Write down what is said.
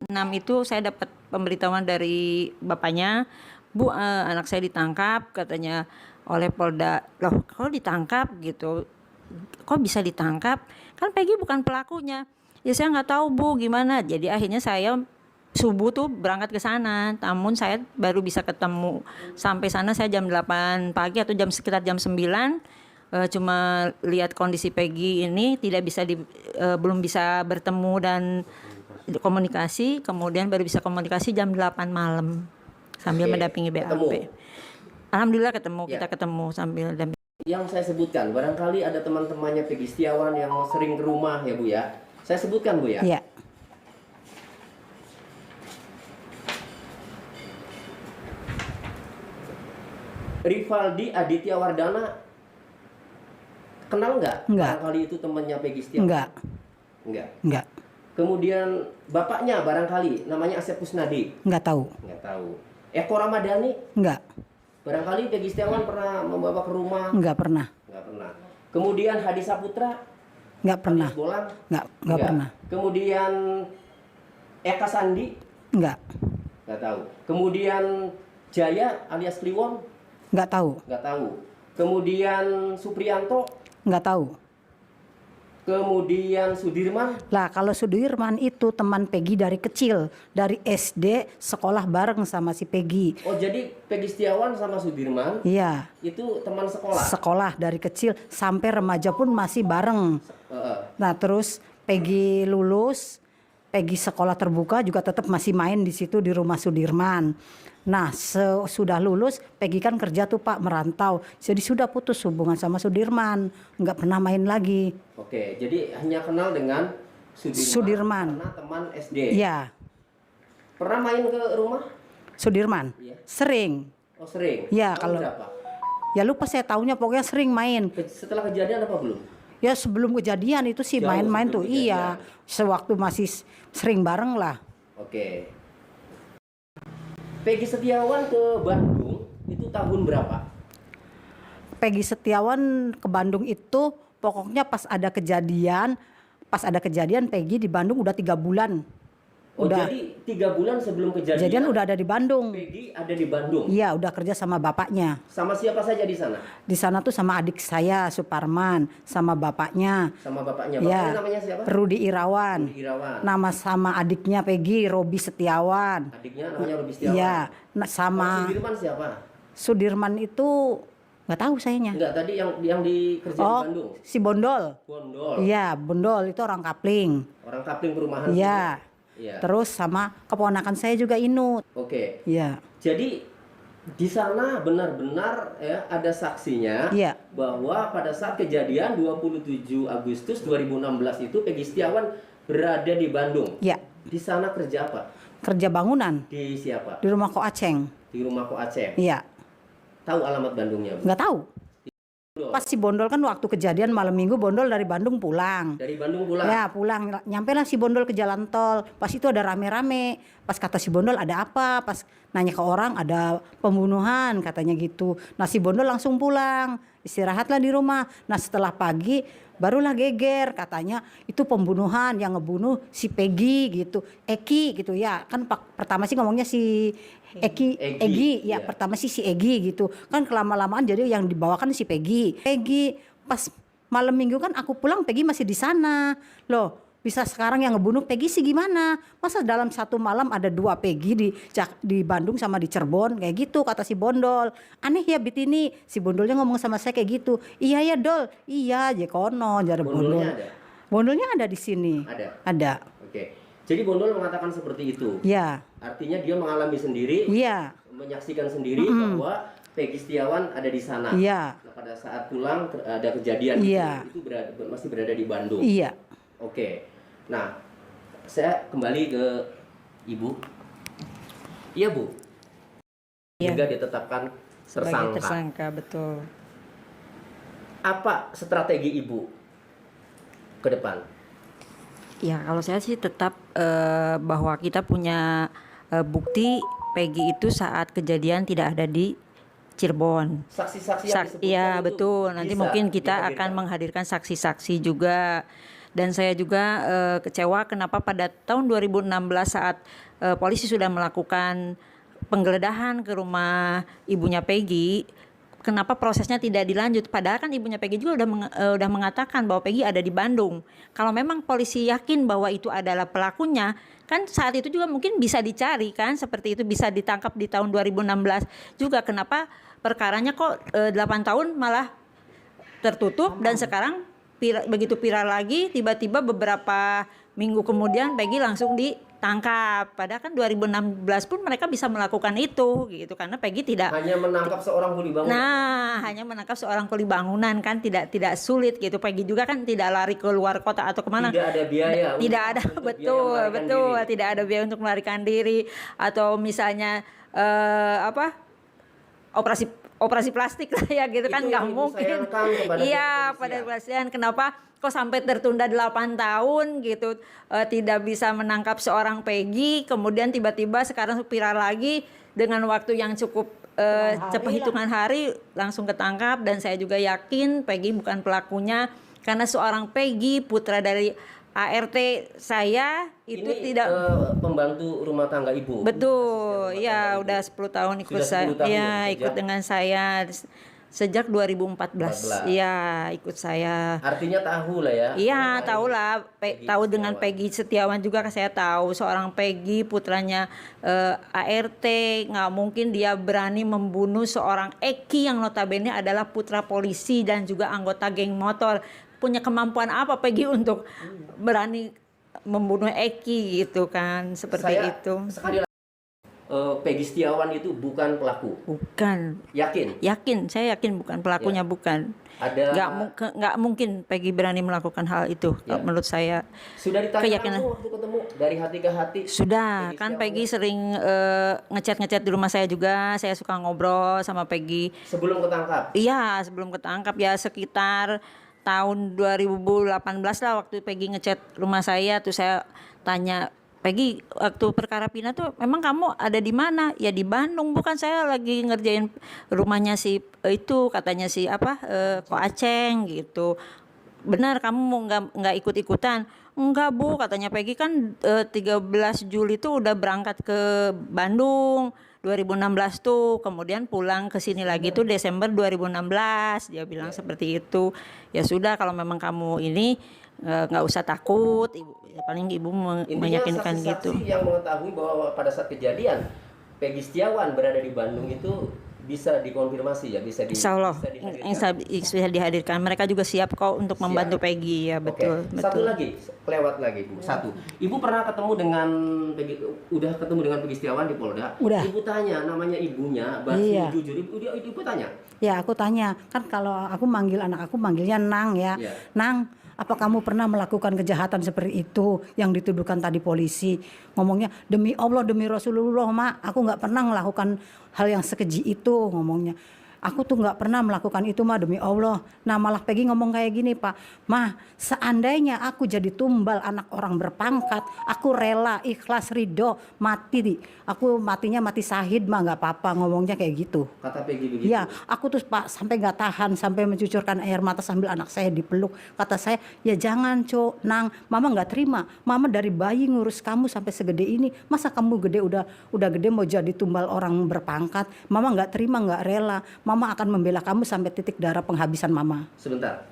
6 itu saya dapat pemberitahuan dari bapaknya, Bu, anak saya ditangkap katanya oleh Polda. Loh, kalau ditangkap gitu, kok bisa ditangkap? Kan Peggy bukan pelakunya. Ya saya nggak tahu Bu, gimana. Jadi akhirnya saya subuh tuh berangkat ke sana, namun saya baru bisa ketemu sampai sana saya jam 8 pagi atau sekitar jam 9. Cuma lihat kondisi Peggy ini tidak bisa belum bisa bertemu dan komunikasi, kemudian baru bisa komunikasi jam 8 malam sambil mendampingi BAP. Ketemu. Alhamdulillah ketemu, Ya. kita ketemu sambil dampingi. Yang saya sebutkan, barangkali ada teman-temannya Peggy Setiawan yang sering ke rumah ya Bu ya. Saya sebutkan Bu ya. Iya. Rivaldi Aditya Wardana kenal nggak? Enggak. Barangkali itu temannya Peggy Setiawan. Enggak. Enggak. Enggak. Kemudian bapaknya barangkali namanya Asep Kusnadi. Enggak tahu. Enggak tahu. Eko Ramadhani Enggak. barangkali Peggy Setiawan pernah membawa ke rumah. Enggak pernah. Enggak pernah. Kemudian Hadi Saputra. Enggak pernah. Hadis Bolang. Enggak pernah. Kemudian Eka Sandi. Enggak. Enggak tahu. Kemudian Jaya alias Kliwon. Enggak tahu. Enggak tahu. Kemudian Supriyanto. Enggak tahu. Kemudian Sudirman. Lah kalau Sudirman itu teman Peggy dari kecil, dari SD sekolah bareng sama si Peggy. Oh jadi Peggy Setiawan sama Sudirman Iya. itu teman sekolah. Sekolah dari kecil sampai remaja pun masih bareng. Nah terus Peggy lulus, Peggy sekolah terbuka juga tetap masih main di situ di rumah Sudirman. Nah sudah lulus Peggy kan kerja tuh Pak, merantau. Jadi sudah putus hubungan sama Sudirman, nggak pernah main lagi. Oke, jadi hanya kenal dengan Sudirman. Karena teman SD. Iya. Pernah main ke rumah? Sudirman? Iya. Sering. Oh sering? Iya, Tahun kalau berapa? ya lupa saya taunya pokoknya sering main. Setelah kejadian apa belum? Ya sebelum kejadian itu sih Jauh main-main sebelum tuh. Iya. Sewaktu masih sering bareng lah. Oke. Peggy Setiawan ke Bandung itu tahun berapa? Peggy Setiawan ke Bandung itu pokoknya pas ada kejadian Peggy di Bandung udah 3 bulan. Oh Udah. jadi 3 bulan sebelum kejadian. Kejadian udah ada di Bandung. Peggy ada di Bandung. Iya, udah kerja sama bapaknya. Sama siapa saja di sana? Di sana tuh sama adik saya Suparman, sama bapaknya. Sama bapaknya. Bapaknya Ya, namanya siapa? Rudi Irawan. Rudi Irawan. Nama sama adiknya Peggy, Robi Setiawan. Adiknya namanya Robi Setiawan. Iya, sama Kalau Sudirman siapa? Sudirman itu nggak tahu sayanya. Enggak, tadi yang di kerja di Bandung. Si Bondol. Bondol. Iya, Bondol itu orang Kapling. Orang Kapling perumahan. Iya. Iya. Terus sama keponakan saya juga Inut. Oke. Iya. Jadi di sana benar-benar ya ada saksinya Iya. bahwa pada saat kejadian 27 Agustus 2016 itu Peggy Setiawan berada di Bandung. Iya. Di sana kerja apa? Kerja bangunan Di siapa? di rumah Ko Aceng. Di rumah Ko Aceh. Iya. Tahu alamat Bandungnya, Bu? Nggak tahu. Pas si Bondol kan waktu kejadian malam minggu Bondol dari Bandung pulang. Dari Bandung pulang. Ya pulang, nyampe lah si Bondol ke jalan tol. Pas itu ada rame-rame. Pas kata si Bondol ada apa? Pas nanya ke orang ada pembunuhan katanya gitu. Nah si Bondol langsung pulang, istirahatlah di rumah. Nah setelah pagi barulah geger katanya itu pembunuhan yang ngebunuh si Peggy gitu, Eki gitu ya. Kan pertama sih ngomongnya si Egi ya, iya. pertama sih si Egi gitu. Kan kelama-lamaan jadi yang dibawakan si Peggy. Peggy pas malam minggu kan aku pulang Peggy masih di sana. Loh, bisa sekarang yang ngebunuh Peggy sih gimana? Masa dalam satu malam ada 2 Peggy di Bandung sama di Cirebon kayak gitu kata si Bondol. Aneh ya Bitini. Si Bondolnya ngomong sama saya kayak gitu. Iya ya Dol. Iya, je kono jar Bondol. Bondolnya ada? Bondolnya ada di sini. Ada. Ada. Oke. Jadi Bondol mengatakan seperti itu. Iya. Artinya dia mengalami sendiri, Iya. menyaksikan sendiri bahwa Peggy Setiawan ada di sana. Iya. Nah, pada saat pulang ada kejadian Iya. itu masih berada di Bandung. Iya. Oke. Nah, saya kembali ke Ibu. Iya, Bu. Iya. Juga ditetapkan Sebagai tersangka. tersangka, betul. Apa strategi Ibu ke depan? Ya kalau saya sih tetap bahwa kita punya bukti Peggy itu saat kejadian tidak ada di Cirebon. Saksi-saksi yang disebutkan Iya itu betul. Nanti bisa mungkin kita dihadirkan. akan menghadirkan saksi-saksi juga. Dan saya juga kecewa kenapa pada tahun 2016 saat polisi sudah melakukan penggeledahan ke rumah ibunya Peggy, kenapa prosesnya tidak dilanjut? Padahal kan ibunya Peggy juga udah mengatakan bahwa Peggy ada di Bandung. Kalau memang polisi yakin bahwa itu adalah pelakunya, kan saat itu juga mungkin bisa dicari kan, seperti itu bisa ditangkap di tahun 2016 juga. Kenapa perkaranya kok 8 tahun malah tertutup dan sekarang begitu viral lagi, tiba-tiba beberapa minggu kemudian Peggy langsung ditangkap. Padahal kan 2016 pun mereka bisa melakukan itu gitu, karena Peggy tidak Hanya menangkap seorang kuli bangunan. Nah, hanya menangkap seorang kuli bangunan kan tidak sulit gitu. Peggy juga kan tidak lari ke luar kota atau kemana. Tidak ada biaya. Tidak ada, untuk biaya betul, melarikan betul. diri. Tidak ada biaya untuk melarikan diri atau misalnya operasi plastik lah ya gitu kan, Itu nggak yang Ibu mungkin. sayangkan kepada Iya, pihak pada kepolisian. kepolisian kenapa kok sampai tertunda 8 tahun gitu, tidak bisa menangkap seorang Peggy, kemudian tiba-tiba sekarang viral lagi dengan waktu yang cukup cepat, hitungan hari langsung ketangkap. Dan saya juga yakin Peggy bukan pelakunya, karena seorang Peggy, putra dari ART saya itu Ini tidak pembantu rumah tangga ibu. betul, Asisten rumah ya tangga ibu. udah 10 tahun ikut Sudah 10 saya, tahun ya sejak- ikut dengan saya sejak 2014, ya ikut saya. Artinya tahu lah ya. Iya, mengenai tahu lah, Peggy tahu dengan Setiawan. Peggy Setiawan juga saya tahu seorang Peggy, putranya ART, nggak mungkin dia berani membunuh seorang Eki yang notabene adalah putra polisi dan juga anggota geng motor. Punya kemampuan apa Peggy untuk berani membunuh Eki gitu kan, seperti Saya itu. sekali lagi, Peggy Setiawan itu bukan pelaku. Bukan. Yakin? Saya yakin bukan pelakunya, bukan. Ada Nggak mungkin Peggy berani melakukan hal itu, Ya. menurut saya. sudah ditanya keyakinan. langsung waktu ketemu dari hati ke hati. Sudah, kan Setiawan. Peggy sering ngechat di rumah saya juga. Saya suka ngobrol sama Peggy. Sebelum ketangkap. Iya, sebelum ketangkap ya sekitar tahun 2018 lah, waktu Peggy ngechat rumah saya tuh saya tanya, Peggy, waktu perkara Pina tuh memang kamu ada di mana? Ya di Bandung. Bukan, saya lagi ngerjain rumahnya si itu, katanya si Ko Aceng gitu. Benar, kamu mau nggak ikut-ikutan? Enggak Bu, katanya Peggy kan 13 Juli tuh udah berangkat ke Bandung 2016 tuh, kemudian pulang ke sini lagi tuh Desember 2016, dia bilang seperti itu. Ya sudah, kalau memang kamu ini nggak usah takut, ibu. Ya, paling ibu Intinya meyakinkan saksi-saksi gitu. yang mengetahui bahwa pada saat kejadian Peggy Setiawan berada di Bandung itu bisa dikonfirmasi ya, Insya Allah, dihadirkan. bisa dihadirkan. Mereka juga siap kok untuk membantu Siap. Peggy ya, Oke. betul, Satu betul. lagi, lewat lagi Bu. Satu. Ibu pernah ketemu dengan Peggy, udah ketemu dengan Peggy Setiawan di Polda? Udah. Ibu tanya namanya ibunya, Basri Iya. jujur. Ibu tanya. Ya aku tanya, kan kalau aku manggil anak aku manggilnya Nang ya. Iya. Nang, apa kamu pernah melakukan kejahatan seperti itu yang dituduhkan tadi polisi? Ngomongnya, demi Allah, demi Rasulullah, Mak, aku nggak pernah melakukan hal yang sekeji itu, ngomongnya. Aku tuh nggak pernah melakukan itu, Ma, demi Allah. Nah malah Peggy ngomong kayak gini, Pak, Ma, seandainya aku jadi tumbal anak orang berpangkat, aku rela, ikhlas, ridho, mati. Aku matinya mati syahid, Ma, nggak apa-apa, ngomongnya kayak gitu. Kata Peggy begitu. Iya, aku tuh Pak sampai nggak tahan, sampai mencucurkan air mata sambil anak saya dipeluk. Kata saya, ya jangan Cok, Nang, Mama nggak terima. Mama dari bayi ngurus kamu sampai segede ini, masa kamu gede udah gede mau jadi tumbal orang berpangkat? Mama nggak terima, nggak rela. Mama akan membela kamu sampai titik darah penghabisan Mama. Sebentar.